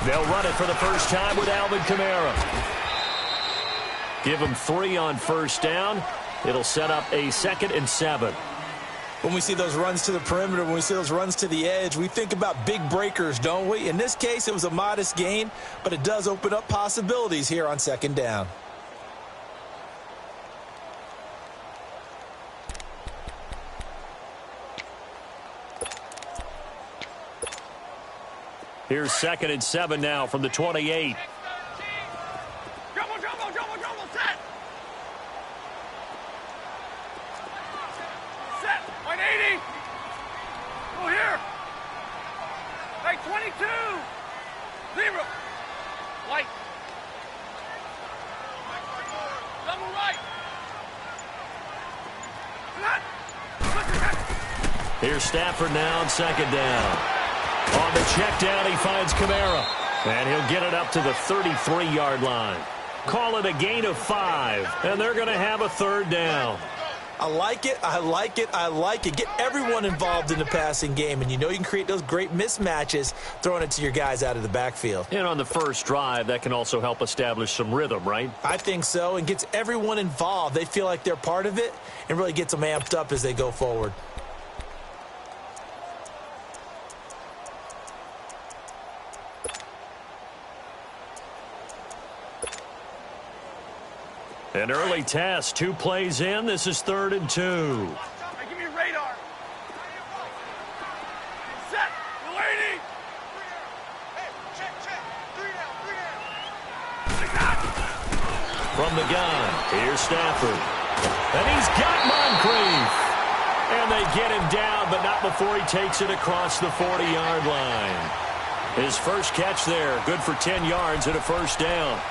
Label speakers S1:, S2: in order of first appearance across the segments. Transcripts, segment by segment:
S1: They'll run it for the first time with Alvin Kamara. Give him 3 on first down. It'll set up a 2nd and 7.
S2: When we see those runs to the perimeter, when we see those runs to the edge, we think about big breakers, don't we? In this case, it was a modest gain, but it does open up possibilities here on 2nd down.
S1: Here's 2nd and 7 now from the 28.
S3: Set, 180. Go here. Right, 22. 0. White. Double right.
S1: Here's Stafford now on 2nd down. On the check down, he finds Kamara. And he'll get it up to the 33-yard line. Call it a gain of 5, and they're going to have a 3rd down.
S2: I like it, I like it, I like it. Get everyone involved in the passing game, and you know you can create those great mismatches throwing it to your guys out of the backfield.
S1: And on the first drive, that can also help establish some rhythm, right?
S2: I think so, and gets everyone involved. They feel like they're part of it and really gets them amped up as they go forward.
S1: An early test, 2 plays in. This is 3rd and 2.
S3: Hey, give me a radar. Set, 180. Hey, check. 3 down.
S1: From the gun, here's Stafford. And he's got Moncrief. And they get him down, but not before he takes it across the 40-yard line. His first catch there, good for 10 yards and a 1st down.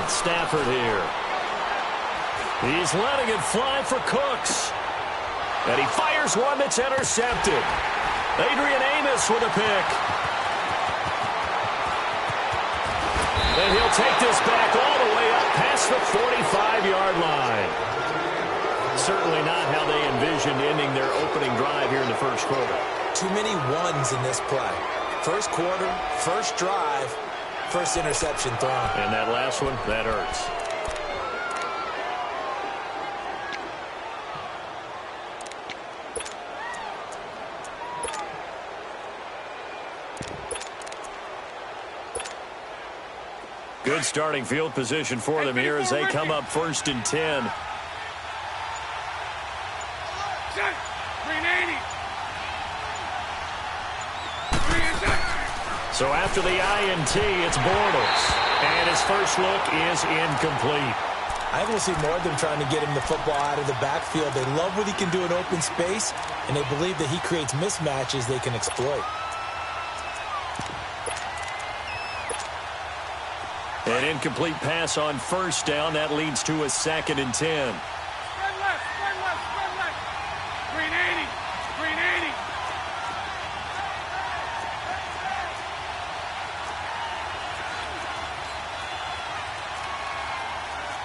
S1: Stafford here. He's letting it fly for Cooks. And he fires one that's intercepted. Adrian Amos with a pick. And he'll take this back all the way up past the 45-yard line. Certainly not how they envisioned ending their opening drive here in the first quarter.
S2: Too many ones in this play. First quarter, first drive, first interception thrown.
S1: And that last one, that hurts. Good starting field position for them here as they come up 1st and 10.
S3: 380.
S1: So after the INT, it's Bortles. And his first look is incomplete.
S2: I think we'll see more of them trying to get him the football out of the backfield. They love what he can do in open space, and they believe that he creates mismatches they can exploit.
S1: An incomplete pass on 1st down. That leads to a 2nd and 10.
S3: Spread left. 380.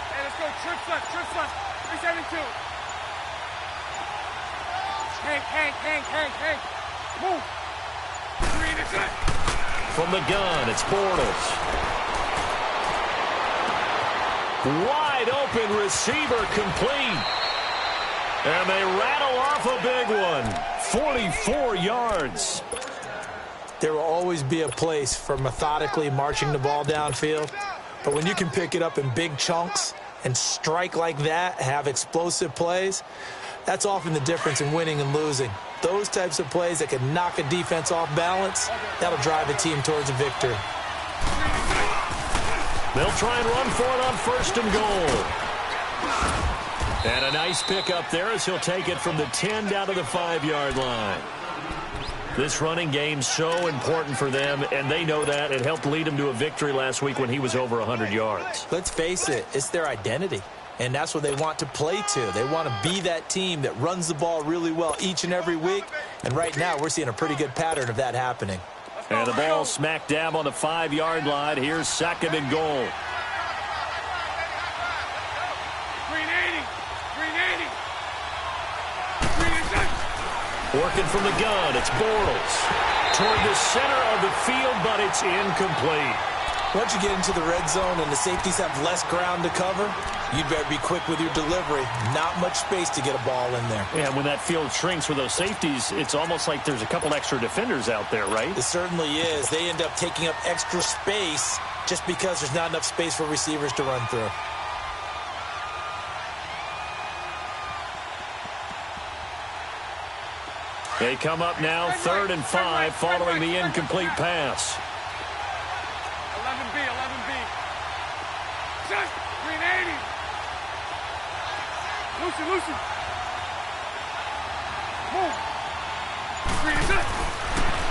S3: Hey, let's go. Trips left. 372. Hank. Move. 3 to 10.
S1: From the gun, it's Bortles. Wide open receiver complete. And they rattle off a big one. 44 yards.
S2: There will always be a place for methodically marching the ball downfield. But when you can pick it up in big chunks and strike like that, have explosive plays, that's often the difference in winning and losing. Those types of plays that can knock a defense off balance, that'll drive a team towards a victory.
S1: They'll try and run for it on 1st and goal. And a nice pickup there as he'll take it from the 10 down to the 5-yard line. This running game's so important for them, and they know that. It helped lead them to a victory last week when he was over 100 yards.
S2: Let's face it, it's their identity, and that's what they want to play to. They want to be that team that runs the ball really well each and every week, and right now we're seeing a pretty good pattern of that happening.
S1: And the ball smack dab on the 5-yard line. Here's 2nd and goal. Working from the gun, it's Bortles. Toward the center of the field, but it's incomplete.
S2: Once you get into the red zone and the safeties have less ground to cover, you'd better be quick with your delivery. Not much space to get a ball in there.
S1: Yeah, when that field shrinks with those safeties, it's almost like there's a couple extra defenders out there, right?
S2: It certainly is. They end up taking up extra space just because there's not enough space for receivers to run through.
S1: They come up now, 3rd and 5, following the incomplete pass.
S3: 11B, 11B. Shut! 380. Lucy. Move. 3 shut.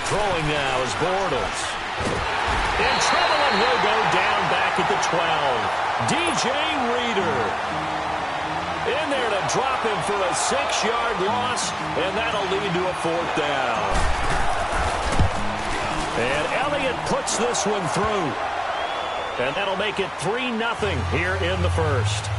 S1: Throwing now is Bortles. In trouble, and he'll go down back at the 12. DJ Reader in there to drop him for a 6-yard loss, and that'll lead to a 4th down. And Elliott puts this one through. And that'll make it 3-0 here in the first.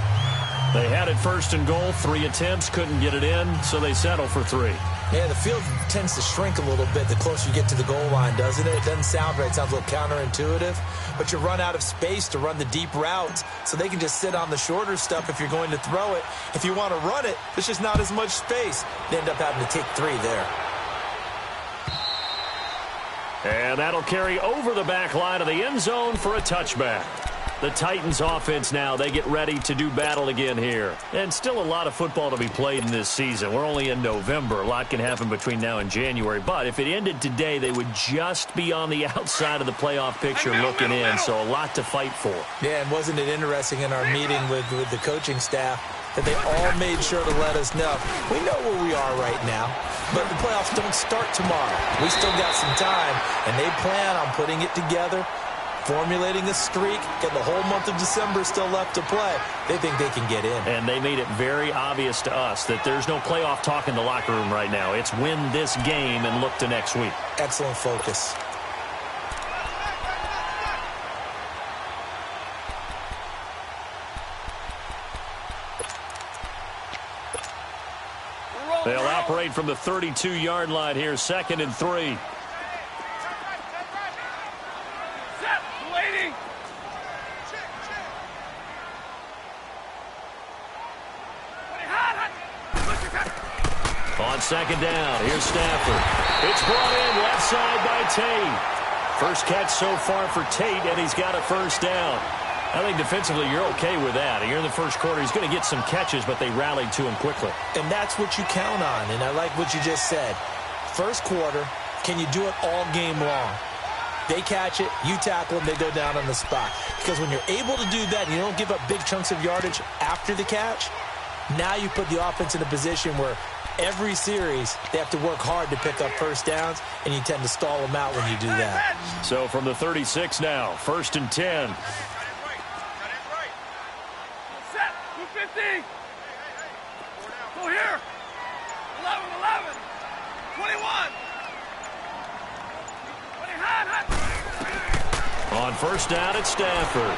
S1: They had it 1st and goal, 3 attempts, couldn't get it in, so they settle for 3.
S2: Yeah, the field tends to shrink a little bit the closer you get to the goal line, doesn't it? It doesn't sound right. It sounds a little counterintuitive. But you run out of space to run the deep routes, so they can just sit on the shorter stuff if you're going to throw it. If you want to run it, there's just not as much space. They end up having to take 3 there.
S1: And that'll carry over the back line of the end zone for a touchback. The Titans offense now, they get ready to do battle again here. And still a lot of football to be played in this season. We're only in November. A lot can happen between now and January. But if it ended today, they would just be on the outside of the playoff picture looking in. So a lot to fight for.
S2: Yeah, and wasn't it interesting in our meeting with the coaching staff that they all made sure to let us know, we know where we are right now, but the playoffs don't start tomorrow. We still got some time, and they plan on putting it together, formulating a streak, and the whole month of December still left to play. They think they can get in.
S1: And they made it very obvious to us that there's no playoff talk in the locker room right now. It's win this game and look to next week.
S2: Excellent focus.
S1: They'll operate from the 32-yard line here, 2nd and 3.
S3: Set. Waiting.
S1: On 2nd down, here's Stafford. It's brought in left side by Tate. First catch so far for Tate, and he's got a 1st down. I think defensively you're okay with that. Here in the first quarter, he's going to get some catches, but they rallied to him quickly.
S2: And that's what you count on, and I like what you just said. First quarter, can you do it all game long? They catch it, you tackle them, they go down on the spot. Because when you're able to do that and you don't give up big chunks of yardage after the catch, now you put the offense in a position where every series they have to work hard to pick up 1st downs, and you tend to stall them out when you do that.
S1: So from the 36 now, 1st and 10.
S3: Set. 250. Go here. 11, 11. 21. 20 hot.
S1: On 1st down, it's Stafford.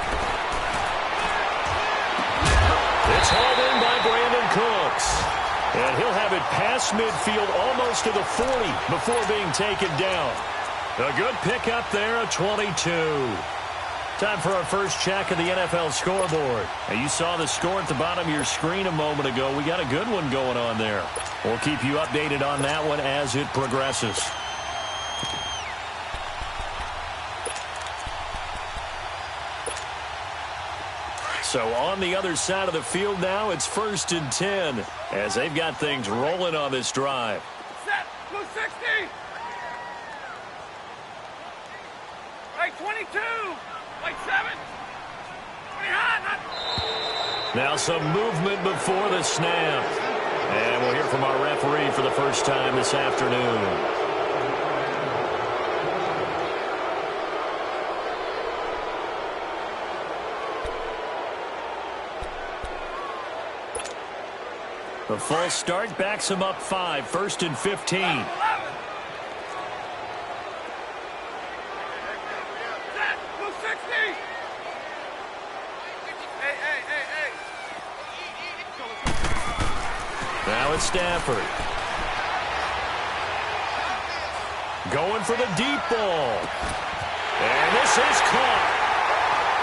S1: It's hauled in by Brandon Cooks. And he'll have it past midfield almost to the 40 before being taken down. A good pickup there, a 22. Time for our first check of the NFL scoreboard. Now, you saw the score at the bottom of your screen a moment ago. We got a good one going on there. We'll keep you updated on that one as it progresses. So on the other side of the field now, it's 1st and 10 as they've got things rolling on this drive.
S3: Set. 260. Like 22. Like 7. 20 hot.
S1: Now some movement before the snap. And we'll hear from our referee for the first time this afternoon. The false start backs him up 5, 1st and 15. Now it's Stafford. Going for the deep ball. And this is caught.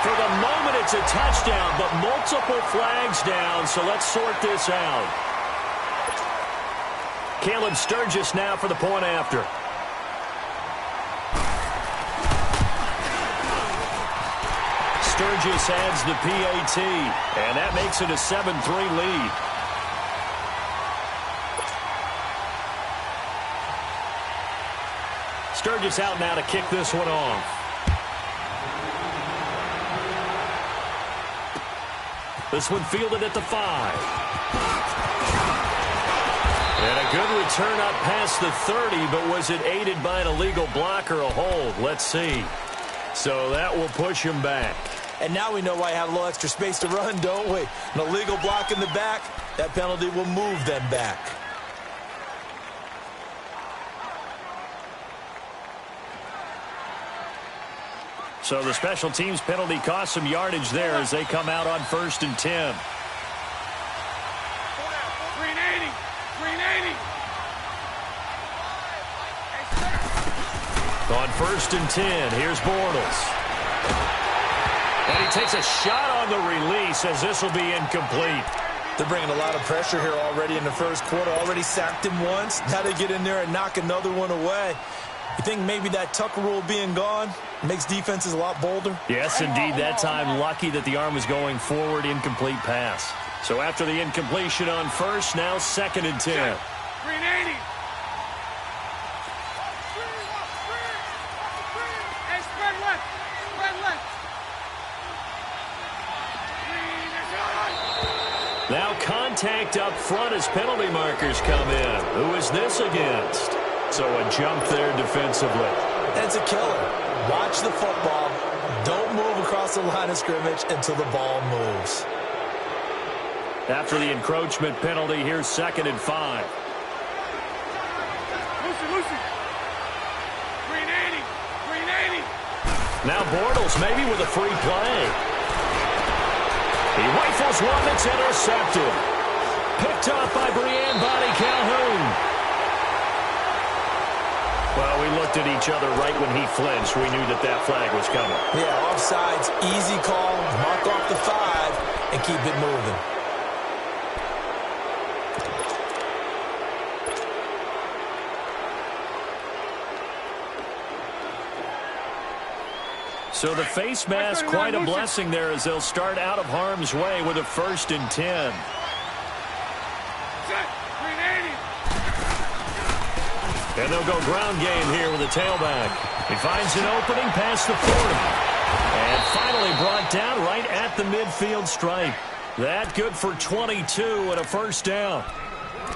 S1: For the moment, it's a touchdown, but multiple flags down, so let's sort this out. Caleb Sturgis now for the point after. Sturgis adds the PAT, and that makes it a 7-3 lead. Sturgis out now to kick this one off. This one fielded at the 5. And a good return up past the 30, but was it aided by an illegal block or a hold? Let's see. So that will push him back.
S2: And now we know why he had a little extra space to run, don't we? An illegal block in the back, that penalty will move them back.
S1: So the special teams penalty cost some yardage there as they come out on 1st and 10.
S3: 380.
S1: On 1st and 10, here's Bortles. And he takes a shot on the release as this will be incomplete.
S2: They're bringing a lot of pressure here already in the first quarter. Already sacked him once. Now they get in there and knock another one away. You think maybe that Tucker rule being gone makes defenses a lot bolder?
S1: Yes, indeed. That time, lucky that the arm was going forward, incomplete pass. So after the incompletion on 1st, now 2nd and 10.
S3: 380. Hey, spread left. Spread left.
S1: Now contact up front as penalty markers come in. Who is this against? So a jump there defensively.
S2: That's a killer. Watch the football. Don't move across the line of scrimmage until the ball moves.
S1: After the encroachment penalty, here's 2nd and 5.
S3: Lucy. 380.
S1: Now Bortles maybe with a free play. He rifles one that's intercepted. Picked off by Brianne Bonnie Calhoun. Well, we looked at each other right when he flinched. We knew that that flag was coming.
S2: Yeah, offsides, easy call. Mark off the 5 and keep it moving.
S1: So the face mask, quite a blessing there as they'll start out of harm's way with a 1st and 10. And they'll go ground game here with a tailback. He finds an opening past the 40. And finally brought down right at the midfield stripe. That good for 22 and a 1st down.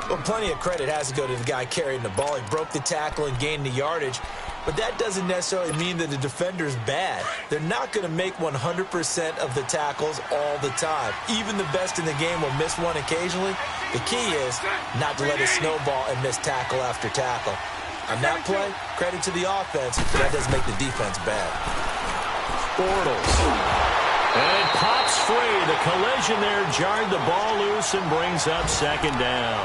S2: Well, plenty of credit has to go to the guy carrying the ball. He broke the tackle and gained the yardage. But that doesn't necessarily mean that the defender's bad. They're not going to make 100% of the tackles all the time. Even the best in the game will miss one occasionally. The key is not to let it snowball and miss tackle after tackle. On that play, credit to the offense, but that doesn't make the defense bad.
S1: Bortles. And it pops free. The collision there jarred the ball loose and brings up 2nd down.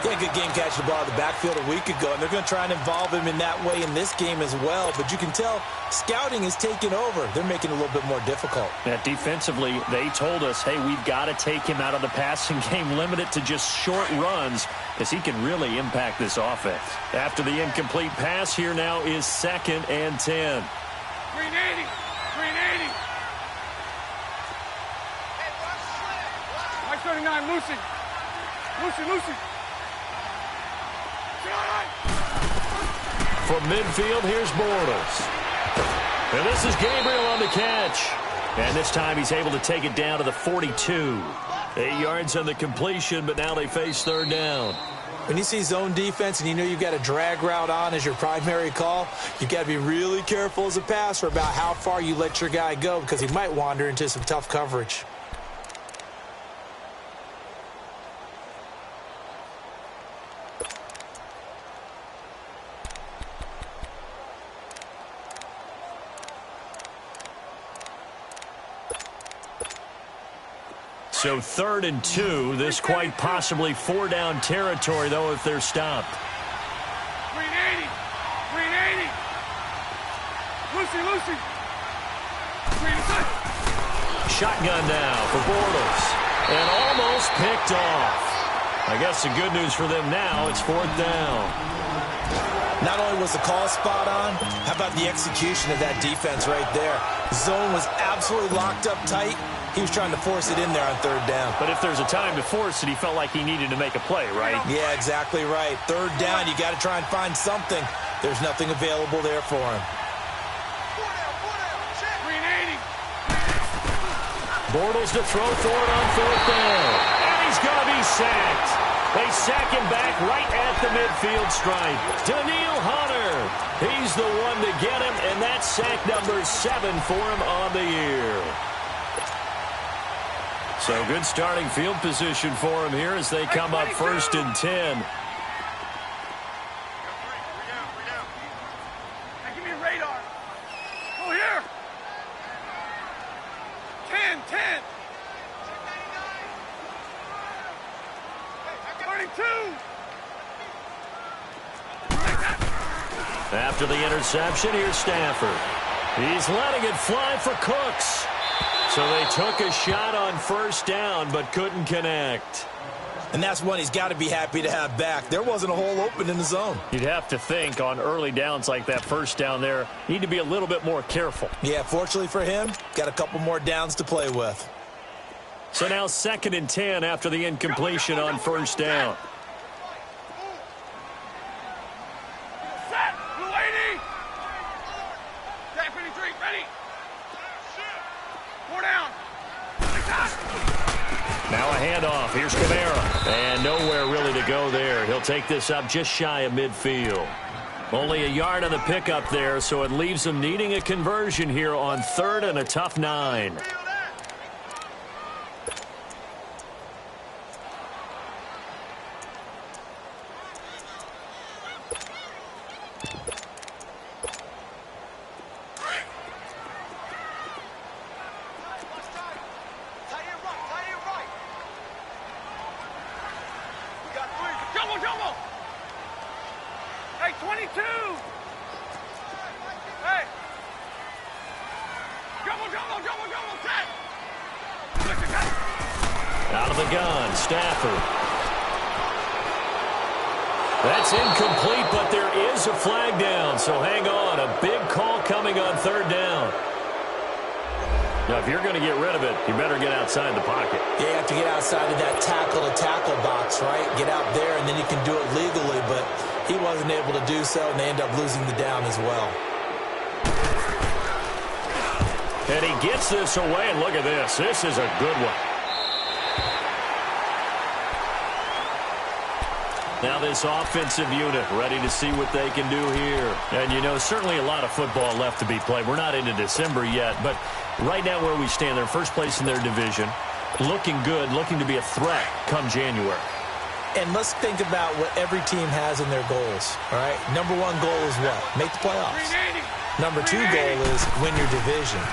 S2: Yeah, good game catching the ball in the backfield a week ago, and they're going to try and involve him in that way in this game as well. But you can tell scouting is taking over. They're making it a little bit more difficult.
S1: Yeah, defensively, they told us, hey, we've got to take him out of the passing game, limit it to just short runs, because he can really impact this offense. After the incomplete pass, here now is 2nd and 10.
S3: 380. Mike 39, Lucy.
S1: From midfield, here's Bortles. And this is Gabriel on the catch. And this time he's able to take it down to the 42. 8 yards on the completion, but now they face third down.
S2: When you see zone defense and you know you've got a drag route on as your primary call, you've got to be really careful as a passer about how far you let your guy go because he might wander into some tough coverage.
S1: So 3rd and 2, this quite possibly 4-down territory, though, if they're stopped.
S3: 380. 380. Lucy. 380.
S1: Shotgun now for Bortles. And almost picked off. I guess the good news for them now, it's 4th down.
S2: Not only was the call spot on, how about the execution of that defense right there? The zone was absolutely locked up tight. He was trying to force it in there on 3rd down.
S1: But if there's a time to force it, he felt like he needed to make a play, right?
S2: Yeah, exactly right. 3rd down, you got to try and find something. There's nothing available there for him.
S3: 380.
S1: Bortles to throw for it on 4th down. And he's going to be sacked. They sack him back right at the midfield stripe. Daniil Hunter. He's the one to get him, and that's sack number 7 for him on the year. So good starting field position for him here as they come up 1st and 10.
S3: Hey, give me a radar. Oh, here. 10. 32.
S1: After the interception, here's Stafford. He's letting it fly for Cooks. So they took a shot on 1st down, but couldn't connect.
S2: And that's one he's got to be happy to have back. There wasn't a hole open in the zone.
S1: You'd have to think on early downs like that 1st down there, need to be a little bit more careful.
S2: Yeah, fortunately for him, got a couple more downs to play with.
S1: So now 2nd and 10 after the incompletion on 1st down.
S3: Set. Blue 80. Jack, ready. 4 down.
S1: Now a handoff. Here's Kamara. And nowhere really to go there. He'll take this up just shy of midfield. Only a yard on the pickup there, so it leaves them needing a conversion here on 3rd and a tough 9.
S3: Jumbo. Hey, 22. Hey. Jumbo. Set.
S1: Out of the gun, Stafford. That's incomplete, but there is a flag down, so hang on. A big call coming on 3rd down. Now, if you're going to get rid of it, you better get outside the pocket.
S2: Yeah, you have to get outside of that tackle-to-tackle box, right? Get out there, and then you can do it legally, but he wasn't able to do so, and they end up losing the down as well.
S1: And he gets this away, and look at this. This is a good one. Now this offensive unit ready to see what they can do here. And, you know, certainly a lot of football left to be played. We're not into December yet, but right now where we stand, they're first place in their division. Looking good, looking to be a threat come January.
S2: And let's think about what every team has in their goals, all right? Number 1 goal is what? Make the playoffs. Number 2 goal is win your division.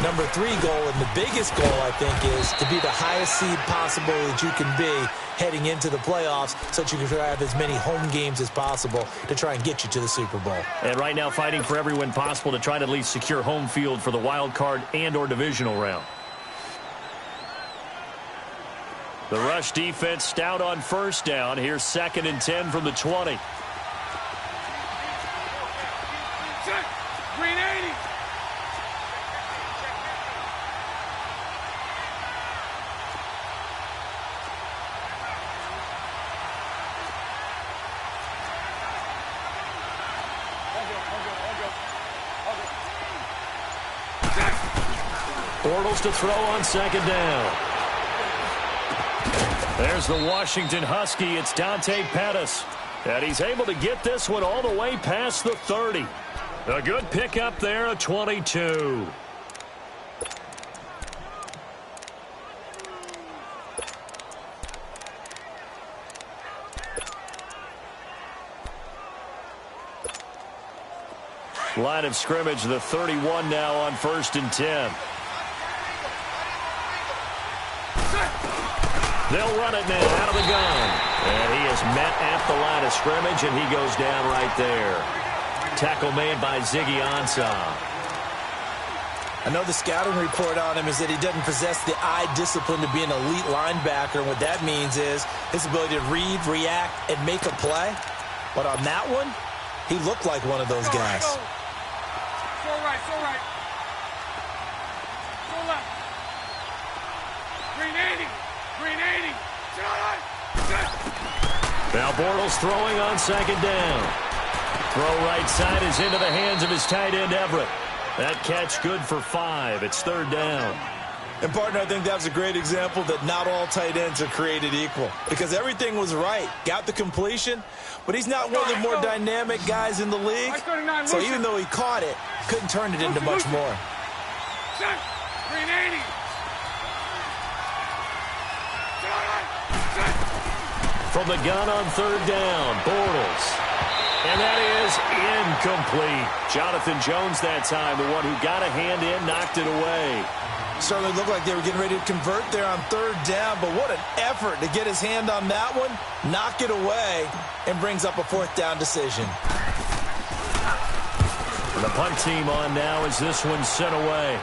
S2: Number 3 goal, and the biggest goal, I think, is to be the highest seed possible that you can be heading into the playoffs so that you can have as many home games as possible to try and get you to the Super Bowl.
S1: And right now fighting for every win possible to try to at least secure home field for the wild card and or divisional round. The rush defense stout on 1st down. Here's 2nd and 10 from the 20.
S3: Green 80.
S1: Bortles to throw on second down. There's the Washington Husky. It's Dante Pettis. And he's able to get this one all the way past the 30. A good pickup there, a 22. Line of scrimmage, the 31 now on 1st and 10. They'll run it now out of the gun. And he is met at the line of scrimmage, and he goes down right there. Tackle made by Ziggy Ansah.
S2: I know the scouting report on him is that he doesn't possess the eye discipline to be an elite linebacker. And what that means is his ability to read, react, and make a play. But on that one, he looked like one of those guys.
S3: So right, so right. So left. Green 80. Green 80.
S1: Now Bortles throwing on second down. Throw right side is into the hands of his tight end, Everett. That catch good for 5. It's 3rd down.
S2: And, partner, I think that was a great example that not all tight ends are created equal. Because everything was right. Got the completion, but he's not one of the more dynamic guys in the league. So even though he caught it, couldn't turn it into much more.
S3: Green 80.
S1: From the gun on 3rd down, Bortles. And that is incomplete. Jonathan Jones that time, the one who got a hand in, knocked it away.
S2: Certainly looked like they were getting ready to convert there on 3rd down, but what an effort to get his hand on that one, knock it away, and brings up a 4th down decision.
S1: And the punt team on now as this one's sent away.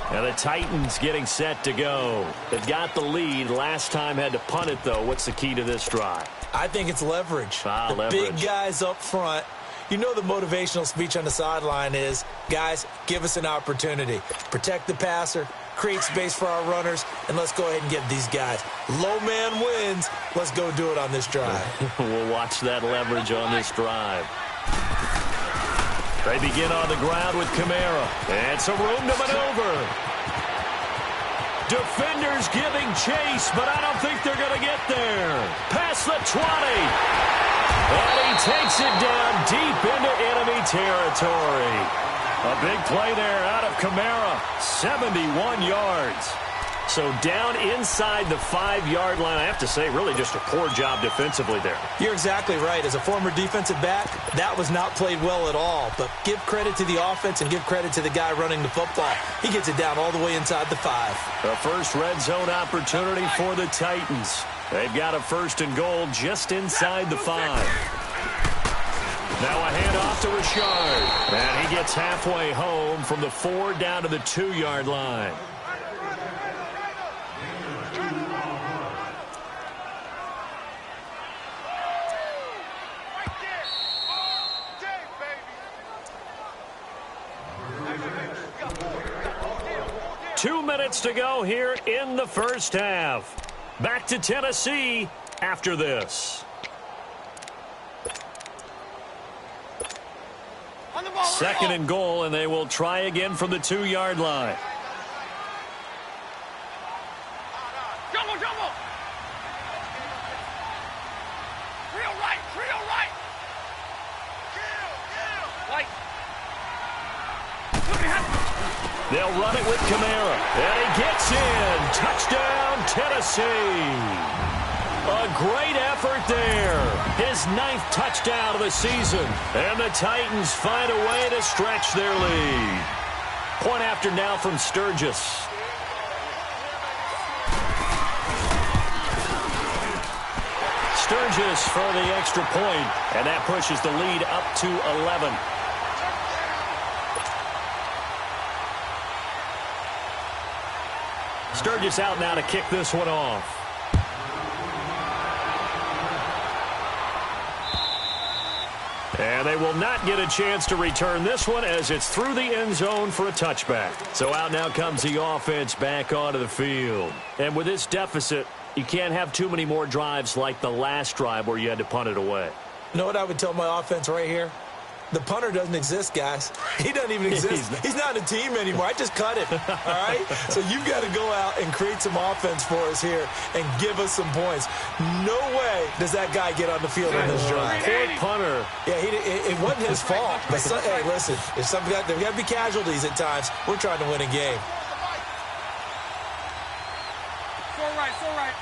S1: And the Titans getting set to go. They've got the lead. Last time had to punt it, though. What's the key to this drive?
S2: I think it's leverage.
S1: Leverage.
S2: Big guys up front. You know the motivational speech on the sideline is, guys, give us an opportunity. Protect the passer, create space for our runners, and let's go ahead and get these guys. Low man wins. Let's go do it on this drive.
S1: We'll watch that leverage on this drive. They begin on the ground with Kamara. And some room to maneuver. Defenders giving chase, but I don't think they're going to get there. Past the 20. And he takes it down deep into enemy territory. A big play there out of Kamara. 71 yards. So down inside the 5-yard line. I have to say, really just a poor job defensively there.
S2: You're exactly right. As a former defensive back, that was not played well at all. But give credit to the offense and give credit to the guy running the football. He gets it down all the way inside the 5.
S1: The first red zone opportunity for the Titans. They've got a 1st and goal just inside the 5. Now a handoff to Richard. And he gets halfway home from the 4 down to the 2-yard line. Two minutes to go here in the first half. Back to Tennessee after this. Second and goal, and they will try again from the 2-yard line.
S3: Jumbo, jumbo. Trio right, trio right. White.
S1: They'll run it with Kamara. And he gets in. Touchdown, Tennessee. A great effort there. His 9th touchdown of the season. And the Titans find a way to stretch their lead. Point after now from Sturgis. Sturgis for the extra point. And that pushes the lead up to 11. Sturgis out now to kick this one off. And they will not get a chance to return this one as it's through the end zone for a touchback. So out now comes the offense back onto the field. And with this deficit, you can't have too many more drives like the last drive where you had to punt it away.
S2: You know what I would tell my offense right here? The punter doesn't exist, guys. He doesn't even exist. He's not a team anymore. I just cut him, all right? So you've got to go out and create some offense for us here and give us some points. No way does that guy get on the field on this drive.
S1: Poor punter.
S2: Yeah, it wasn't his fault. But, hey, listen, there's got to be casualties at times. We're trying to win a game.
S3: So right.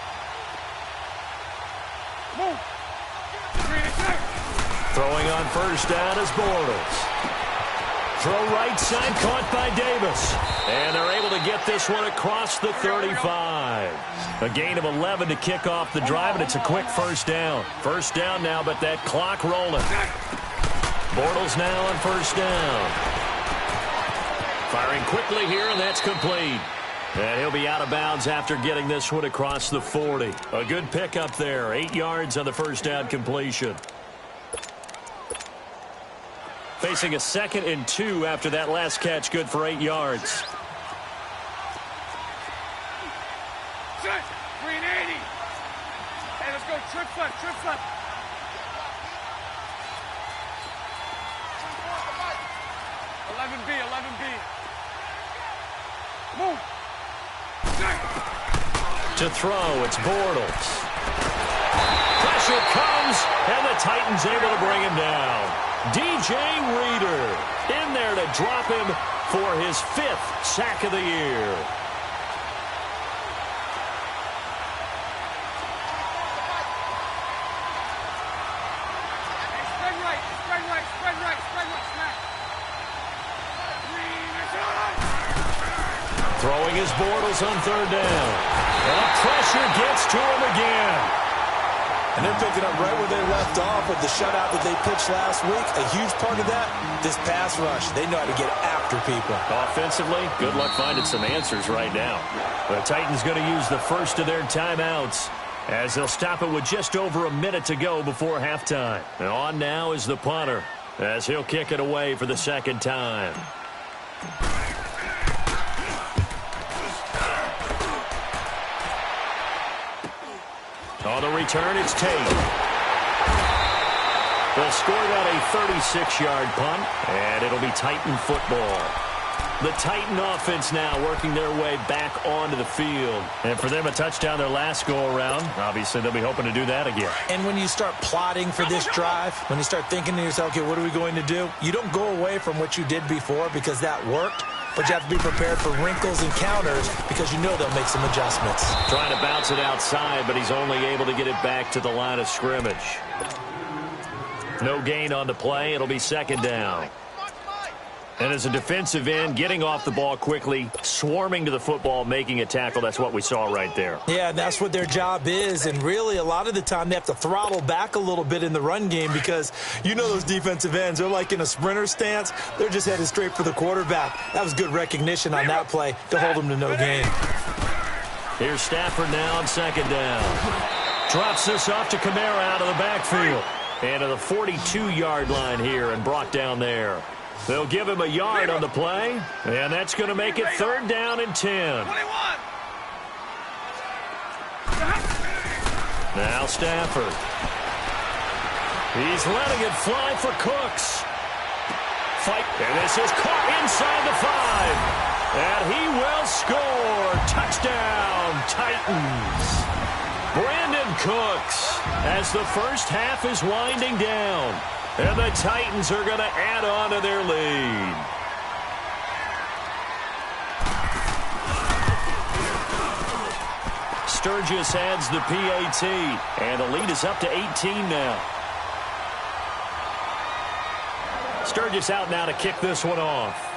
S3: Move. Green and clear.
S1: Throwing on first down is Bortles. Throw right side, caught by Davis. And they're able to get this one across the 35. A gain of 11 to kick off the drive, and it's a quick first down. First down now, but that clock rolling. Bortles now on first down. Firing quickly here, and that's complete. And he'll be out of bounds after getting this one across the 40. A good pickup there. 8 yards on the first down completion. Facing a 2nd and 2 after that last catch, good for 8 yards.
S3: Set. Green 80. Hey, let's go. Trip flip. $11B. Move.
S1: To throw, it's Bortles. Pressure comes, and the Titans able to bring him down. DJ Reader in there to drop him for his 5th sack of the year.
S3: Spread right. Smack. Green and clear.
S1: Throwing his Bortles on third down. And pressure gets to him again.
S2: And they're picking up right where they left off with the shutout that they pitched last week. A huge part of that, this pass rush. They know how to get after people.
S1: Offensively, good luck finding some answers right now. The Titans going to use the first of their timeouts as they'll stop it with just over a minute to go before halftime. And on now is the punter as he'll kick it away for the second time. On the return, it's Tate. They'll score that a 36-yard punt, and it'll be Titan football. The Titan offense now working their way back onto the field. And for them, a touchdown their last go-around. Obviously, they'll be hoping to do that again.
S2: And when you start plotting for this drive, when you start thinking to yourself, okay, what are we going to do? You don't go away from what you did before because that worked. But you have to be prepared for wrinkles and counters because you know they'll make some adjustments.
S1: Trying to bounce it outside, but he's only able to get it back to the line of scrimmage. No gain on the play. It'll be second down. And as a defensive end, getting off the ball quickly, swarming to the football, making a tackle, that's what we saw right there.
S2: Yeah, that's what their job is. And really, a lot of the time, they have to throttle back a little bit in the run game because you know those defensive ends, they're like in a sprinter stance. They're just headed straight for the quarterback. That was good recognition on that play to hold them to no gain.
S1: Here's Stafford now on second down. Drops this off to Kamara out of the backfield. And to the 42-yard line here and brought down there. They'll give him a yard on the play, and that's going to make it third down and 10. Now Stafford. He's letting it fly for Cooks. And this is caught inside the 5. And he will score. Touchdown, Titans. Brandon Cooks as the first half is winding down. And the Titans are going to add on to their lead. Sturgis adds the PAT, and the lead is up to 18 now. Sturgis out now to kick this one off.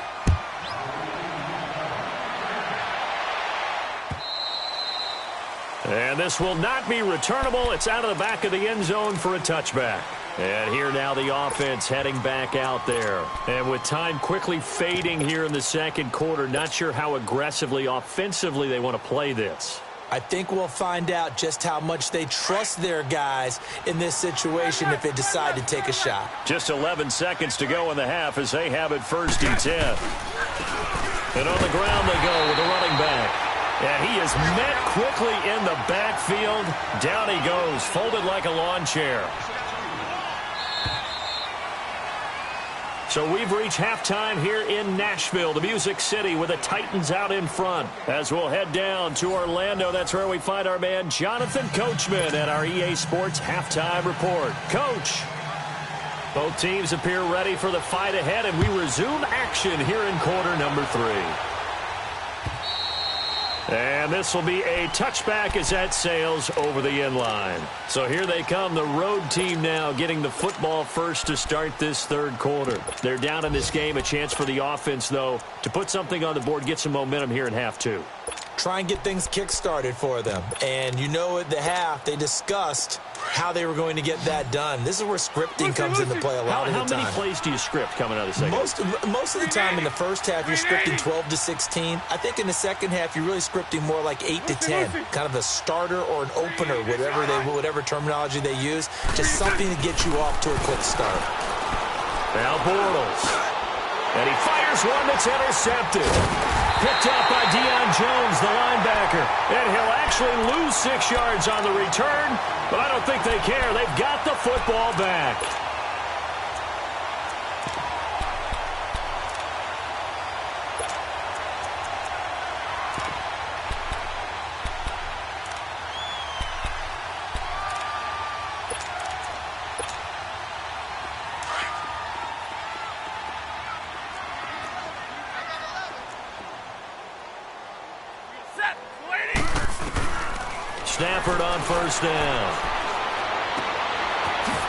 S1: And this will not be returnable. It's out of the back of the end zone for a touchback. And here now the offense heading back out there. And with time quickly fading here in the second quarter, not sure how aggressively, offensively they want to play this.
S2: I think we'll find out just how much they trust their guys in this situation if they decide to take a shot.
S1: Just 11 seconds to go in the half as they have it first and 10. And on the ground they go with a running back. And he is met quickly in the backfield. Down he goes, folded like a lawn chair. So we've reached halftime here in Nashville, the Music City, with the Titans out in front. As we'll head down to Orlando, that's where we find our man Jonathan Coachman at our EA Sports Halftime Report. Coach, both teams appear ready for the fight ahead, and we resume action here in quarter number 3. And this will be a touchback as that sails over the end line. So here they come, the road team now getting the football first to start this third quarter. They're down in this game, a chance for the offense, though, to put something on the board, get some momentum here in half 2.
S2: Try and get things kick-started for them. And you know at the half, they discussed how they were going to get that done. This is where scripting comes into play a lot of the time.
S1: How many plays do you script coming out of the second?
S2: Most of the time in the first half, you're scripting 12 to 16. I think in the second half, you're really scripting more like 8 to 10. Kind of a starter or an opener, whatever terminology they use. Just something to get you off to a quick start.
S1: Now Bortles. And he fires one that's intercepted. Picked up by Deion Jones, the linebacker. And he'll actually lose 6 yards on the return, but I don't think they care. They've got the football back. Stafford on first down.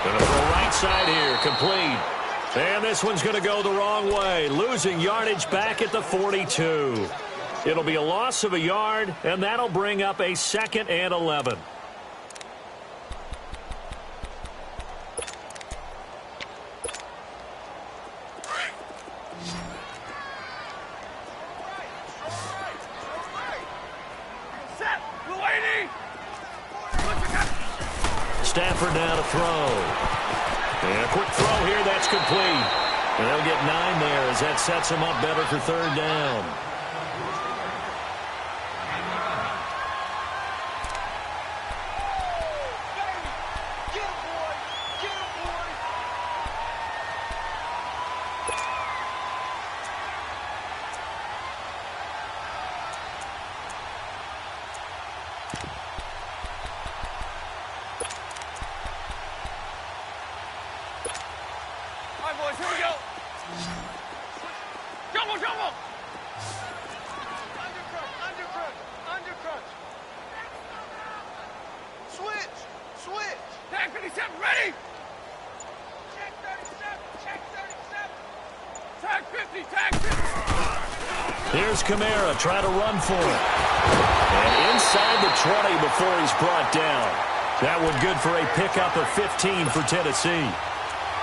S1: Going to throw right side here, complete. And this one's going to go the wrong way, losing yardage back at the 42. It'll be a loss of a yard, and that'll bring up a 2nd and 11. Stafford now to throw. And a quick throw here, that's complete. And they'll get 9 there as that sets them up better for third down. Here's Kamara, try to run for it. And inside the 20 before he's brought down. That one good for a pickup of 15 for Tennessee.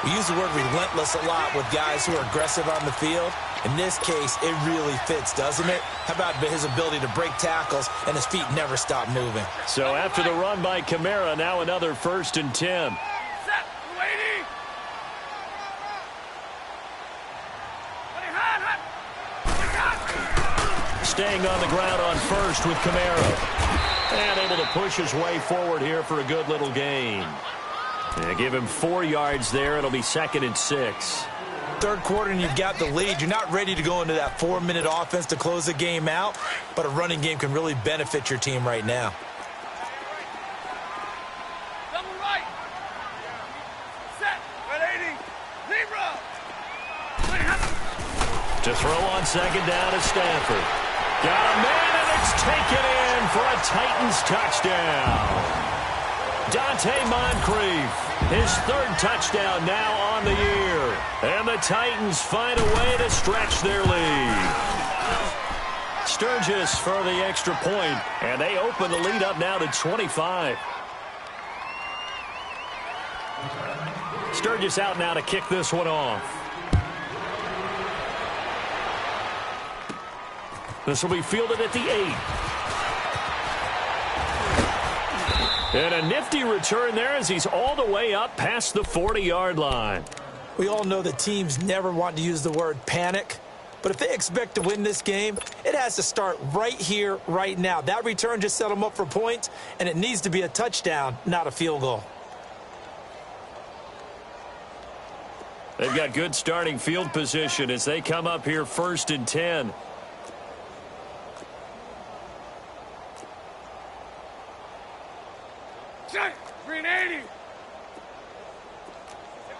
S2: We use the word relentless a lot with guys who are aggressive on the field. In this case, it really fits, doesn't it? How about his ability to break tackles and his feet never stop moving?
S1: So after the run by Kamara, now another 1st and 10. Staying on the ground on first with Kamara. And able to push his way forward here for a good little gain. And give him 4 yards there. It'll be 2nd and 6.
S2: Third quarter and you've got the lead. You're not ready to go into that 4-minute offense to close the game out, but a running game can really benefit your team right now.
S3: Double right. Set. 180. Libra.
S1: To throw on 2nd down is Stafford. Got a man, and it's taken in for a Titans touchdown. Dante Moncrief, his 3rd touchdown now on the year. And the Titans find a way to stretch their lead. Sturgis for the extra point, and they open the lead up now to 25. Sturgis out now to kick this one off. This will be fielded at the 8. And a nifty return there as he's all the way up past the 40-yard line.
S2: We all know that teams never want to use the word panic, but if they expect to win this game, it has to start right here, right now. That return just set them up for points, and it needs to be a touchdown, not a field goal.
S1: They've got good starting field position as they come up here 1st and 10.
S3: Check. Green 80. Here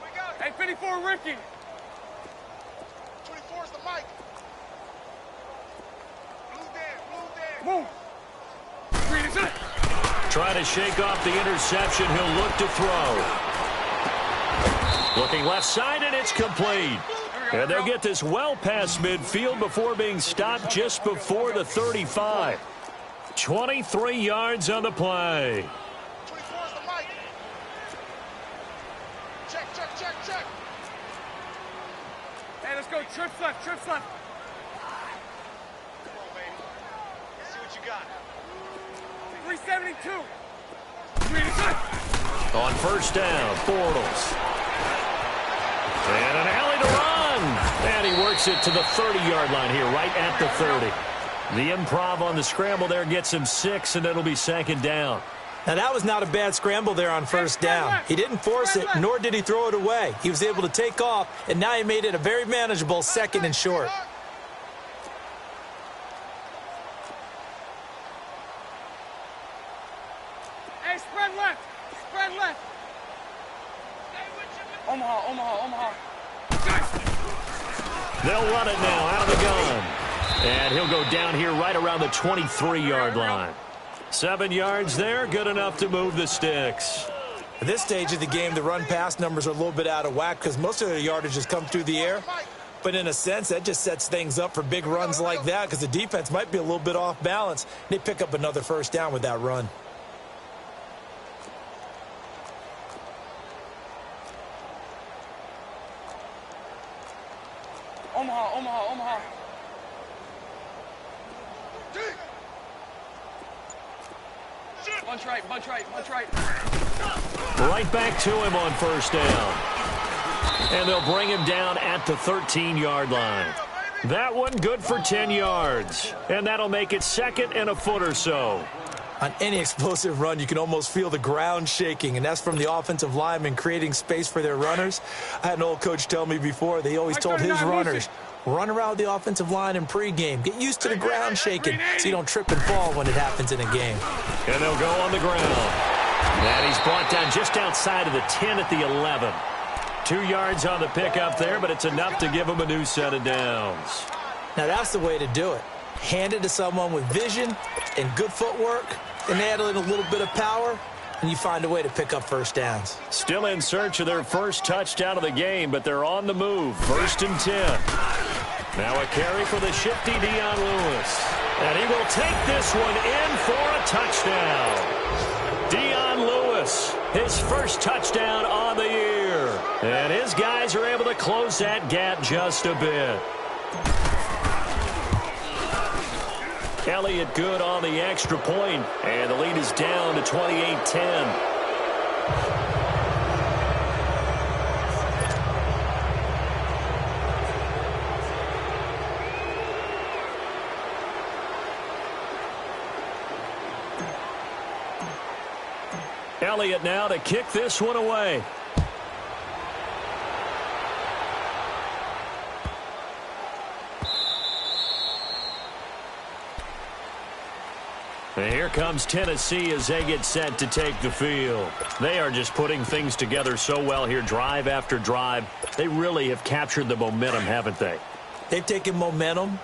S3: we go. Hey, 54, Ricky. 24 is the mic. Blue there. Move. Green is it.
S1: Trying to shake off the interception. He'll look to throw. Looking left side, and it's complete. And they'll get this well past midfield before being stopped just before the 35. 23 yards on the play.
S3: 24 is the mic. Check. Hey, let's go. Trips left. Come on, baby. Let's see what you got. 372. Green is it.
S1: On 1st down, Bortles. And an alley to run. And he works it to the 30-yard line here, right at the 30. The improv on the scramble there gets him 6, and it'll be 2nd down.
S2: Now, that was not a bad scramble there on 1st down. He didn't force it, nor did he throw it away. He was able to take off, and now he made it a very manageable 2nd and short.
S3: Hey, spread left. Omaha.
S1: They'll run it now out of the gun. And he'll go down here right around the 23-yard line. 7 yards there, good enough to move the sticks.
S2: At this stage of the game, the run-pass numbers are a little bit out of whack because most of their yardage has come through the air. But in a sense, that just sets things up for big runs like that because the defense might be a little bit off balance. They pick up another 1st down with that run.
S3: Omaha. Bunch right.
S1: Right back to him on 1st down. And they'll bring him down at the 13-yard line. That one good for 10 yards. And that'll make it 2nd and a foot or so.
S2: On any explosive run, you can almost feel the ground shaking, and that's from the offensive linemen creating space for their runners. I had an old coach tell me before, they always told his runners, run around the offensive line in pregame. Get used to the ground shaking so you don't trip and fall when it happens in a game.
S1: And they'll go on the ground. And he's brought down just outside of the 10 at the 11. 2 yards on the pickup there, but it's enough to give him a new set of downs.
S2: Now, that's the way to do it. Hand it to someone with vision and good footwork, and add in a little bit of power, and you find a way to pick up 1st downs.
S1: Still in search of their first touchdown of the game, but they're on the move. 1st and 10. Now a carry for the shifty Dion Lewis. And he will take this one in for a touchdown. Dion Lewis, his first touchdown on the year. And his guys are able to close that gap just a bit. Elliott good on the extra point, and the lead is down to 28-10. Elliott now to kick this one away. And here comes Tennessee as they get set to take the field. They are just putting things together so well here, drive after drive. They really have captured the momentum, haven't they?
S2: They've taken momentum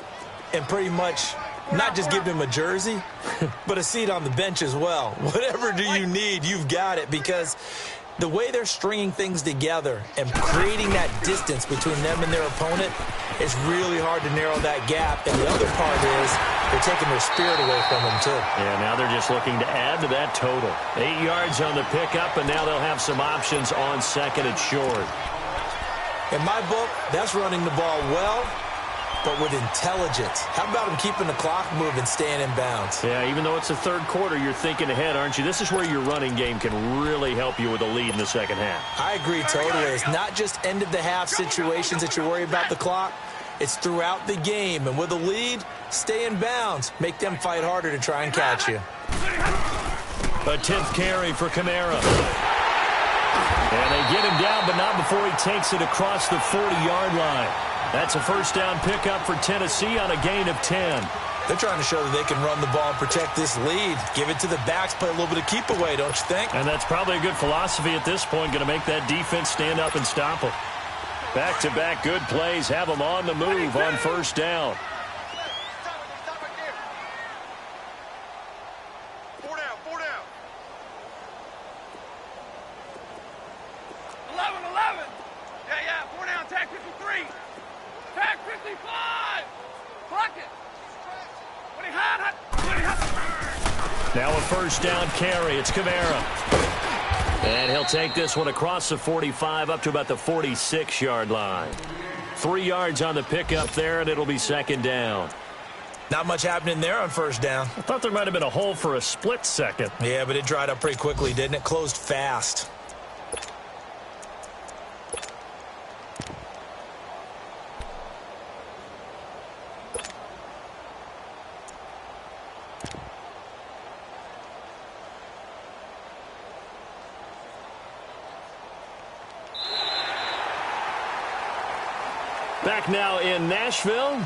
S2: and pretty much not just given him a jersey, but a seat on the bench as well. Whatever do you need, you've got it, because the way they're stringing things together and creating that distance between them and their opponent, it's really hard to narrow that gap. And the other part is they're taking their spirit away from them, too.
S1: Yeah, now they're just looking to add to that total. 8 yards on the pickup, and now they'll have some options on 2nd and short.
S2: In my book, that's running the ball well, but with intelligence. How about them keeping the clock moving, staying in bounds?
S1: Yeah, even though it's the 3rd quarter, you're thinking ahead, aren't you? This is where your running game can really help you with a lead in the 2nd half.
S2: I agree totally. It's not just end-of-the-half situations that you worry about the clock. It's throughout the game. And with a lead, stay in bounds. Make them fight harder to try and catch you.
S1: A 10th carry for Kamara. And they get him down, but not before he takes it across the 40-yard line. That's a first down pickup for Tennessee on a gain of 10.
S2: They're trying to show that they can run the ball and protect this lead. Give it to the backs, play a little bit of keep away, don't you think?
S1: And that's probably a good philosophy at this point, going to make that defense stand up and stop them. Back-to-back good plays have them on the move on first down. Now a first down carry. It's Kamara. And he'll take this one across the 45 up to about the 46-yard line. 3 yards on the pickup there, and it'll be second down.
S2: Not much happening there on first down.
S1: I thought there might have been a hole for a split second.
S2: Yeah, but it dried up pretty quickly, didn't it? Closed fast.
S1: Back now in Nashville.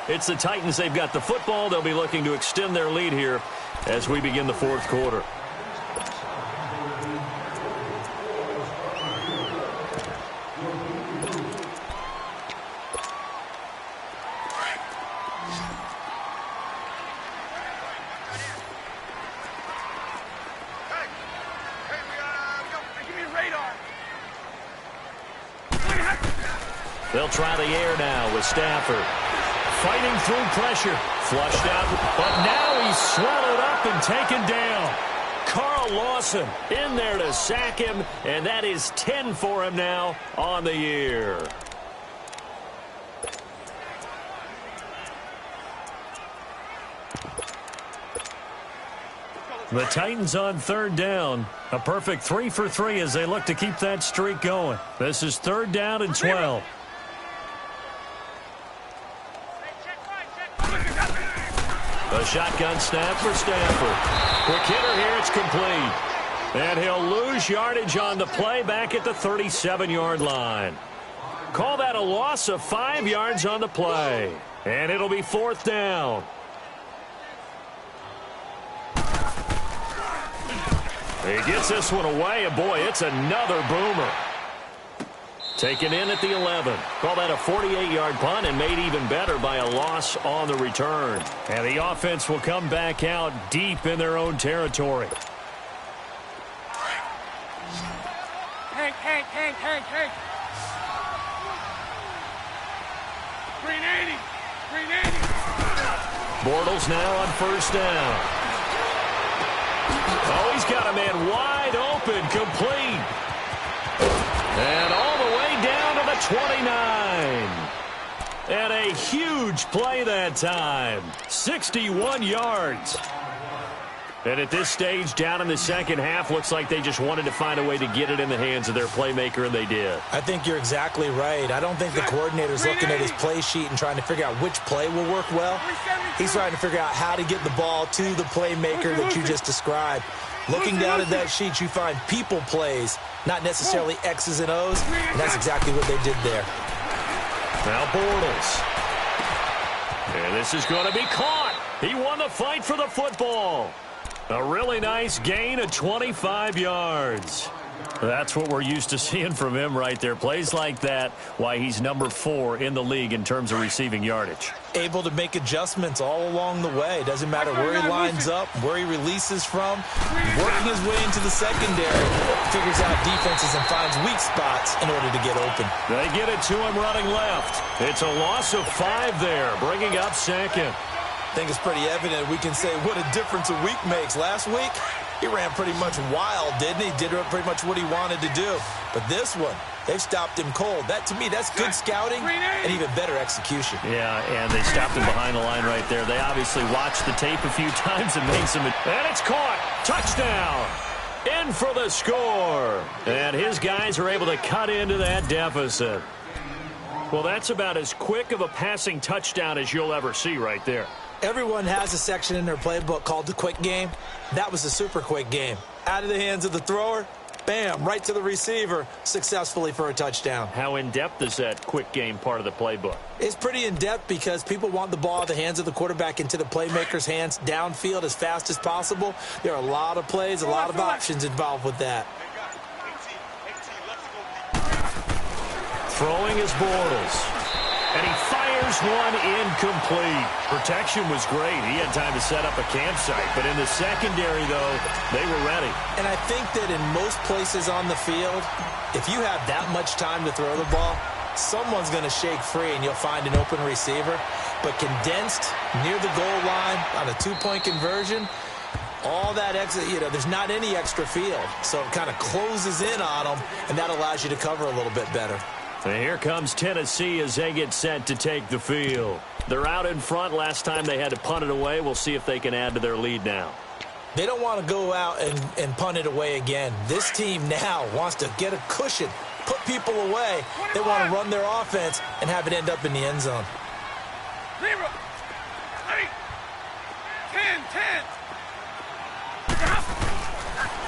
S1: It's the Titans. They've got the football. They'll be looking to extend their lead here as we begin the fourth quarter. They'll try the air now with Stafford. Fighting through pressure. Flushed out. But now he's swallowed up and taken down. Carl Lawson in there to sack him. And that is 10 for him now on the year. The Titans on third down. A perfect 3 for 3 as they look to keep that streak going. This is third down and 12. A shotgun snap for Stafford. Quick hitter here, it's complete. And he'll lose yardage on the play back at the 37-yard line. Call that a loss of 5 yards on the play. And it'll be fourth down. He gets this one away, and boy, it's another boomer. Taken in at the 11. Call that a 48-yard punt and made even better by a loss on the return. And the offense will come back out deep in their own territory.
S3: Hank. Green 80.
S1: Bortles now on first down. Oh, he's got a man wide open, complete. And all the way down to the 29. And a huge play that time. 61 yards. And at this stage, down in the second half, looks like they just wanted to find a way to get it in the hands of their playmaker, and they did.
S2: I think you're exactly right. I don't think the coordinator's looking at his play sheet and trying to figure out which play will work well. He's trying to figure out how to get the ball to the playmaker that you just described. Looking down at that sheet, you find people plays, not necessarily X's and O's, and that's exactly what they did there.
S1: Now Bortles. And this is going to be caught. He won the fight for the football. A really nice gain of 25 yards. That's what we're used to seeing from him right there. Plays like that, why he's number 4 in the league in terms of receiving yardage.
S2: Able to make adjustments all along the way. Doesn't matter where he lines up, where he releases from. Working his way into the secondary. Figures out defenses and finds weak spots in order to get open.
S1: They get it to him running left. It's a loss of 5 there, bringing up second.
S2: I think it's pretty evident we can say what a difference a week makes. Last week, he ran pretty much wild, didn't he? Did pretty much what he wanted to do. But this one, they've stopped him cold. That, to me, that's good scouting and even better execution.
S1: Yeah, and they stopped him behind the line right there. They obviously watched the tape a few times and made some... And it's caught. Touchdown. In for the score. And his guys are able to cut into that deficit. Well, that's about as quick of a passing touchdown as you'll ever see right there.
S2: Everyone has a section in their playbook called the quick game. That was a super quick game. Out of the hands of the thrower, Bam, right to the receiver, successfully for a touchdown.
S1: How in-depth is that quick game part of the playbook?
S2: It's pretty in-depth because people want the ball out of the hands of the quarterback into the playmaker's hands downfield as fast as possible. There are a lot of plays, a lot of options involved with that.
S1: Throwing is Bortles. And he fires one incomplete. Protection was great. He had time to set up a campsite. But in the secondary, though, they were ready.
S2: And I think that in most places on the field, if you have that much time to throw the ball, someone's going to shake free and you'll find an open receiver. But condensed near the goal line on a two-point conversion, all that extra, there's not any extra field. So it kind of closes in on them, and that allows you to cover a little bit better.
S1: And here comes Tennessee as they get set to take the field. They're out in front. Last time they had to punt it away. We'll see if they can add to their lead now.
S2: They don't want to go out and punt it away again. This team now wants to get a cushion, put people away. They want to run their offense and have it end up in the end zone.
S3: 0, 8, 10.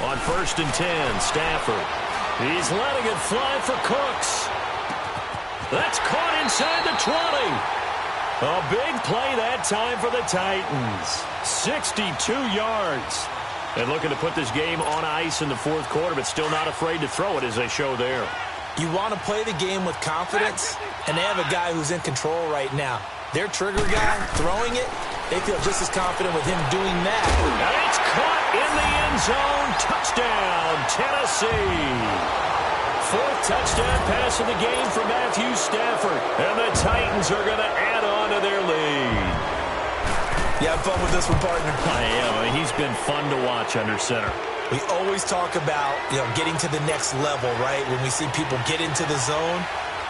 S1: On 1st and 10, Stafford. He's letting it fly for Cooks. That's caught inside the 20. A big play that time for the Titans. 62 yards. And looking to put this game on ice in the fourth quarter, but still not afraid to throw it as they show there.
S2: You want to play the game with confidence, and they have a guy who's in control right now. Their trigger guy throwing it, they feel just as confident with him doing that.
S1: And it's caught in the end zone. Touchdown, Tennessee. Fourth touchdown pass of the game for Matthew Stafford. And the Titans are going to add on to their lead.
S2: You have fun with this one, partner?
S1: I am. I mean, he's been fun to watch under center.
S2: We always talk about, getting to the next level, right? When we see people get into the zone,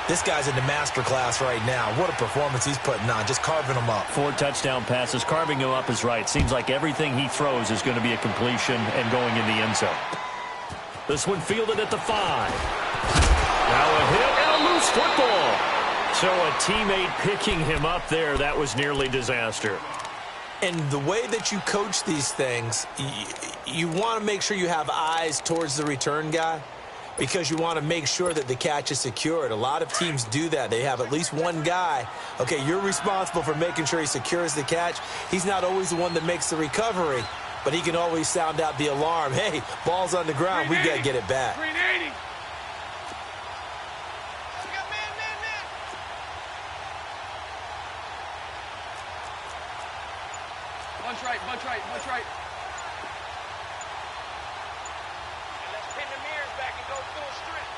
S2: this guy's in the master class right now. What a performance he's putting on, just carving them up.
S1: 4 touchdown passes. Carving him up is right. Seems like everything he throws is going to be a completion and going in the end zone. This one fielded at the 5. Now a hit and a loose football. So a teammate picking him up there, that was nearly disaster.
S2: And the way that you coach these things, you want to make sure you have eyes towards the return guy because you want to make sure that the catch is secured. A lot of teams do that. They have at least one guy. Okay, you're responsible for making sure he secures the catch. He's not always the one that makes the recovery, but he can always sound out the alarm. Hey, ball's on the ground. We got to get it back.
S3: 380. Bunch right. Let's pin the mirrors back and go full strength.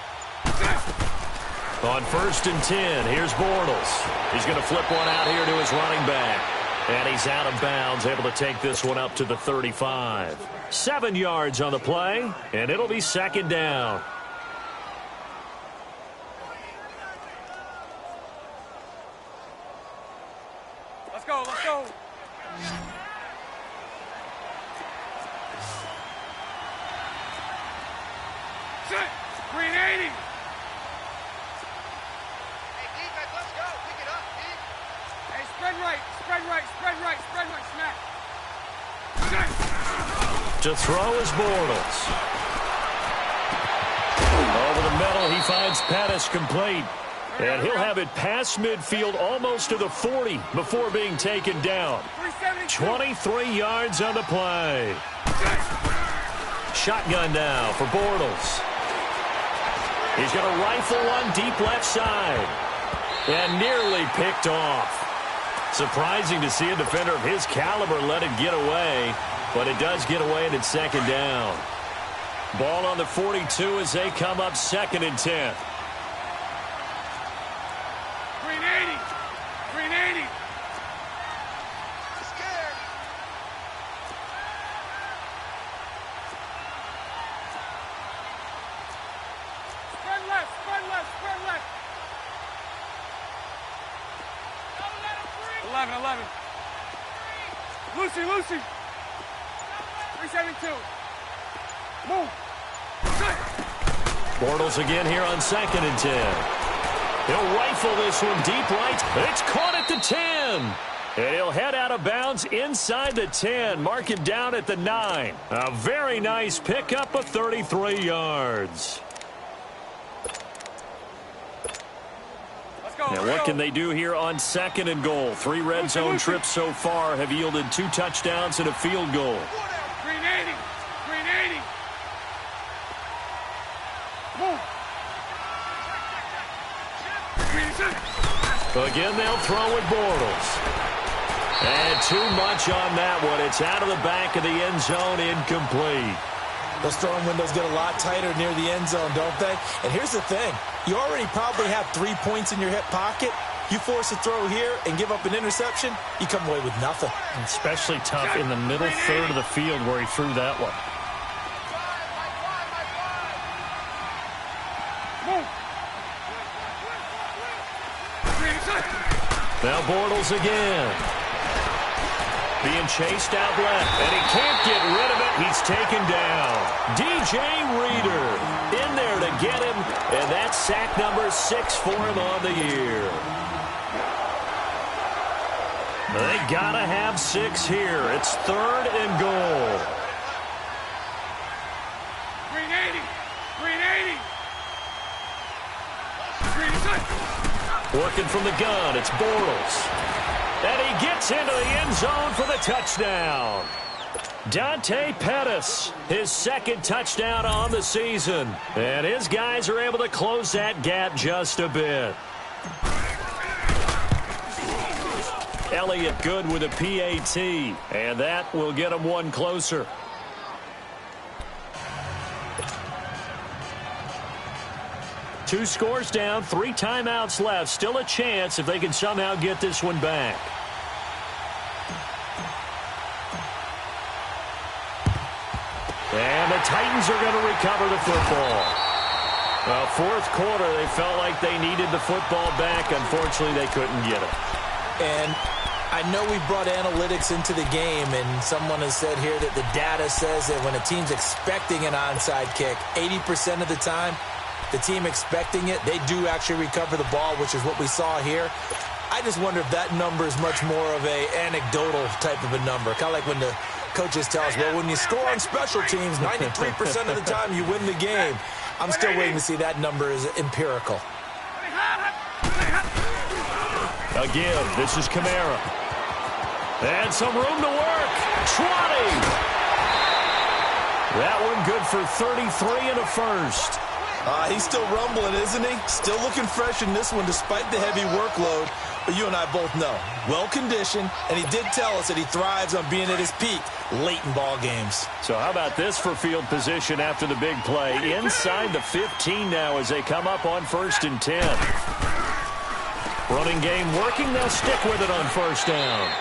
S1: On 1st and 10, here's Bortles. He's going to flip one out here to his running back. And he's out of bounds, able to take this one up to the 35. 7 yards on the play, and it'll be 2nd down.
S3: Let's go. Set. 380. Hey, defense, let's go. Pick it up, D. Hey, spread right. Smack.
S1: To throw is Bortles. Over the middle, he finds Pettis complete. And he'll have it past midfield almost to the 40 before being taken down. 23 yards on the play. Shotgun now for Bortles. He's going to rifle one deep left side. And nearly picked off. Surprising to see a defender of his caliber let it get away. But it does get away and it's 2nd down. Ball on the 42 as they come up 2nd and 10.
S3: 380. Scared. Spread left. 11. Lucy. 372. Move.
S1: Bortles again here on 2nd and 10. He'll rifle this one deep right. It's caught at the 10. And he'll head out of bounds inside the 10. Mark it down at the 9. A very nice pickup of 33 yards. Now what can they do here on 2nd and goal? 3 red zone trips so far have yielded 2 touchdowns and a field goal.
S3: Green 80. Green 80. Move. Green 80.
S1: Again, they'll throw with Bortles. And too much on that one. It's out of the back of the end zone, incomplete.
S2: Those throwing windows get a lot tighter near the end zone, don't they? And here's the thing. You already probably have 3 points in your hip pocket. You force a throw here and give up an interception, you come away with nothing.
S4: Especially tough in the middle third of the field where he threw that one.
S1: Now Bortles again. Being chased out left, and he can't get rid of it. He's taken down. DJ Reader in there to get him, and that's sack number 6 for him on the year. They gotta have 6 here. It's 3rd and goal.
S3: Green 80. Green 80. Green 80.
S1: Working from the gun, it's Bortles. And he gets into the end zone for the touchdown. Dante Pettis, his 2nd touchdown on the season. And his guys are able to close that gap just a bit. Elliott good with a PAT, and that will get him 1 closer. Two scores down, 3 timeouts left. Still a chance if they can somehow get this one back. And the Titans are going to recover the football. Well, 4th quarter, they felt like they needed the football back. Unfortunately, they couldn't get it.
S2: And I know we brought analytics into the game, and someone has said here that the data says that when a team's expecting an onside kick, 80% of the time, the team expecting it, they do actually recover the ball, which is what we saw here. I just wonder if that number is much more of a anecdotal type of a number. Kind of like when the coaches tell us, well, when you score on special teams, 93% of the time you win the game. I'm still waiting to see that number is empirical.
S1: Again, this is Kamara. And some room to work. Trotting. That one good for 33 and a first.
S2: He's still rumbling, isn't he? Still looking fresh in this one despite the heavy workload. But you and I both know, well-conditioned, and he did tell us that he thrives on being at his peak late in ball games.
S1: So how about this for field position after the big play? Inside the 15 now as they come up on 1st and 10. Running game working, they'll stick with it on 1st down.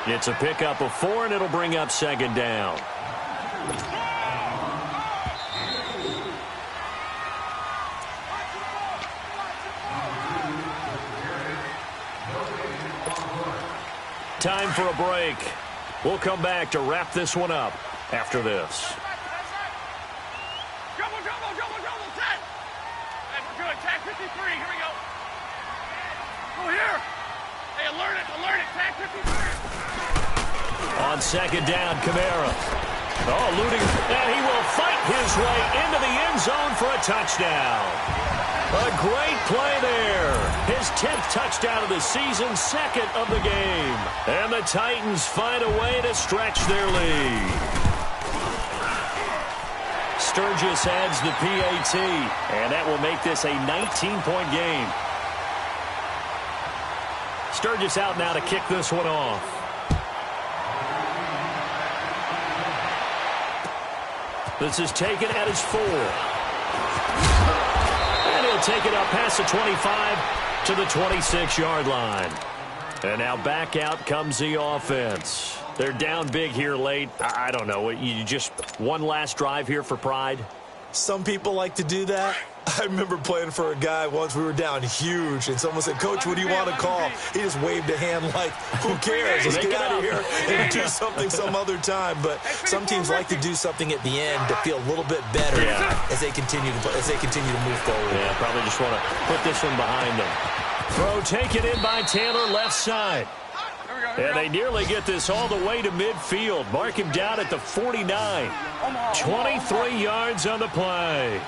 S1: It's a pickup of 4, and it'll bring up 2nd down. Time for a break. We'll come back to wrap this one up after this.
S3: Double, 10. And we're good. Tag 53. Here we go. Go here. Hey, alert it. Tag 53.
S1: On 2nd down, Kamara. Oh, looting. And he will fight his way into the end zone for a touchdown. A great play there. His 10th touchdown of the season, 2nd of the game. And the Titans find a way to stretch their lead. Sturgis adds the PAT, and that will make this a 19-point game. Sturgis out now to kick this one off. This is taken at his 4. And he'll take it up past the 25 to the 26-yard line. And now back out comes the offense. They're down big here late. I don't know. You just one last drive here for pride?
S2: Some people like to do that. I remember playing for a guy once. We were down huge, and someone said, Coach, what do you want to call? He just waved a hand like, who cares? Let's get out of here and do something some other time. But some teams like to do something at the end to feel a little bit better as they continue to move forward.
S1: Yeah, probably just want to put this one behind them. Throw taken in by Taylor, left side.
S3: Here we go.
S1: And they nearly get this all the way to midfield. Mark him down at the 49. 23 yards on the play.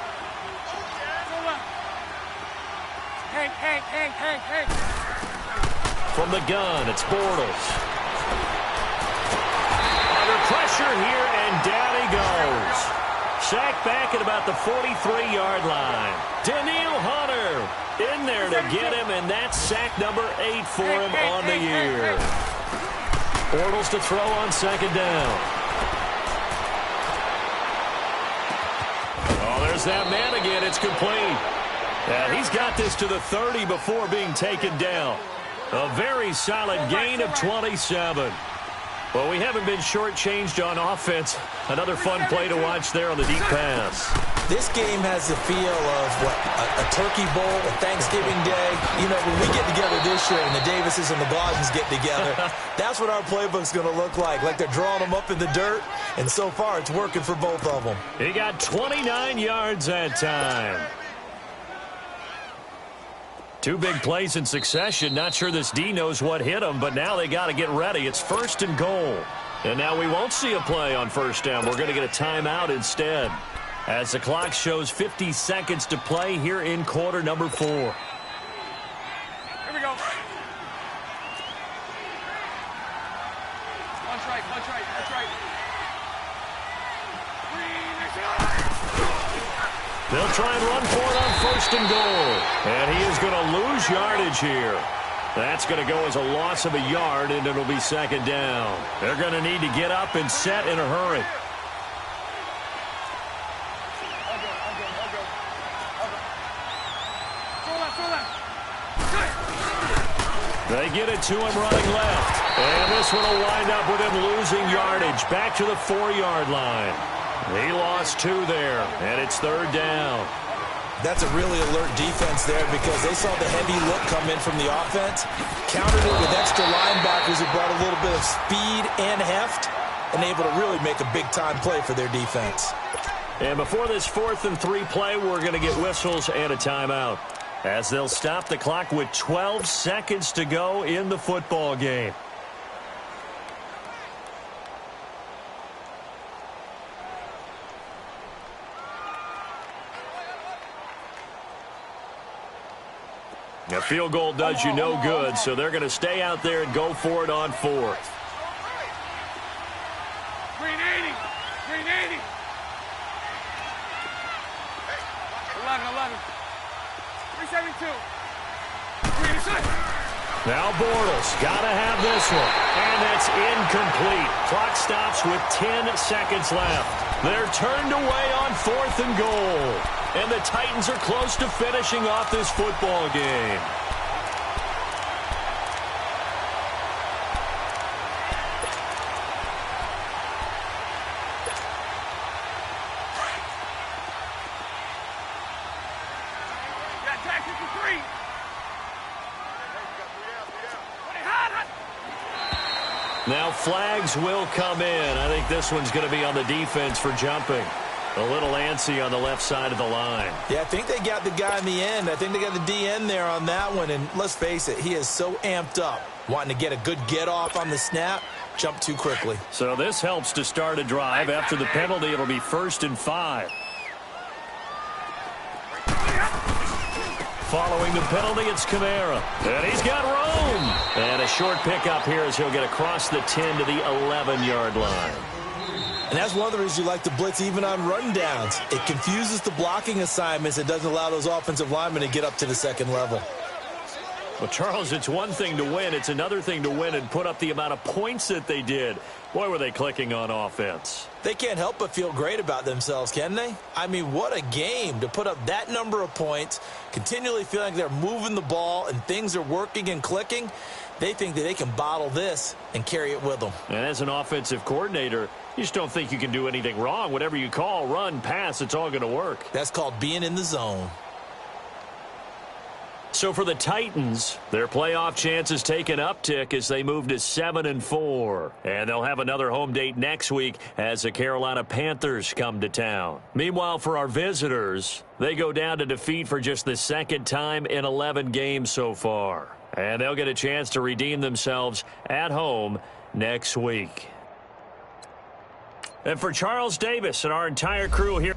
S3: Hey.
S1: From the gun, it's Bortles. Under pressure here, and down he goes. Sacked back at about the 43-yard line. Danielle Hunter in there to get him, and that's sack number 8 for him on the year. Bortles to throw on second down. Oh, there's that man again. It's complete. And he's got this to the 30 before being taken down. A very solid gain of 27. Well, we haven't been shortchanged on offense. Another fun play to watch there on the deep pass.
S2: This game has the feel of, a Turkey Bowl, a Thanksgiving Day. You know, when we get together this year and the Davises and the Gardens get together, that's what our playbook's going to look like they're drawing them up in the dirt, and so far it's working for both of them.
S1: He got 29 yards that time. Two big plays in succession. Not sure this D knows what hit him, but now they got to get ready. It's 1st and goal. And now we won't see a play on first down. We're going to get a timeout instead, as the clock shows 50 seconds to play here in quarter number 4.
S3: Here we go. Punch right.
S1: They'll try and run for it on 1st and goal. And he is going to lose yardage here. That's going to go as a loss of a yard, and it'll be second down. They're going to need to get up and set in a hurry. They get it to him running left. And this one will wind up with him losing yardage back to the 4-yard line. He lost 2 there, and it's 3rd down.
S2: That's a really alert defense there because they saw the heavy look come in from the offense, countered it with extra linebackers who brought a little bit of speed and heft, and able to really make a big-time play for their defense.
S1: And before this 4th and 3 play, we're going to get whistles and a timeout, as they'll stop the clock with 12 seconds to go in the football game. A field goal does you no good, so they're going to stay out there and go for it on 4th.
S3: Green 80. 11. 372. Green 6.
S1: Now Bortles got to have this one, and that's incomplete. Clock stops with 10 seconds left. They're turned away on 4th and goal. And the Titans are close to finishing off this football game.
S3: Got attack 53.
S1: Now flags will come in. I think this one's going to be on the defense for jumping. A little antsy on the left side of the line.
S2: Yeah, I think they got the guy in the end. I think they got the DN there on that one. And let's face it, he is so amped up, wanting to get a good get-off on the snap, jump too quickly.
S1: So this helps to start a drive. After the penalty, it'll be 1st and 5. Following the penalty, it's Kamara. And he's got room. And a short pickup here as he'll get across the 10 to the 11-yard line.
S2: And that's one of the reasons you like to blitz even on run downs. It confuses the blocking assignments. It doesn't allow those offensive linemen to get up to the second level.
S1: Well, Charles, it's one thing to win. It's another thing to win and put up the amount of points that they did. Boy, were they clicking on offense.
S2: They can't help but feel great about themselves, can they? I mean, what a game to put up that number of points, continually feeling like they're moving the ball and things are working and clicking. They think that they can bottle this and carry it with them.
S1: And as an offensive coordinator, you just don't think you can do anything wrong. Whatever you call, run, pass, it's all going to work.
S2: That's called being in the zone.
S1: So for the Titans, their playoff chances take an uptick as they move to 7-4. And they'll have another home date next week as the Carolina Panthers come to town. Meanwhile, for our visitors, they go down to defeat for just the 2nd time in 11 games so far, And they'll get a chance to redeem themselves at home next week. And for Charles Davis and our entire crew here.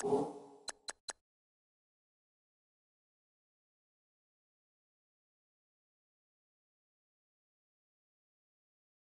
S5: Oh.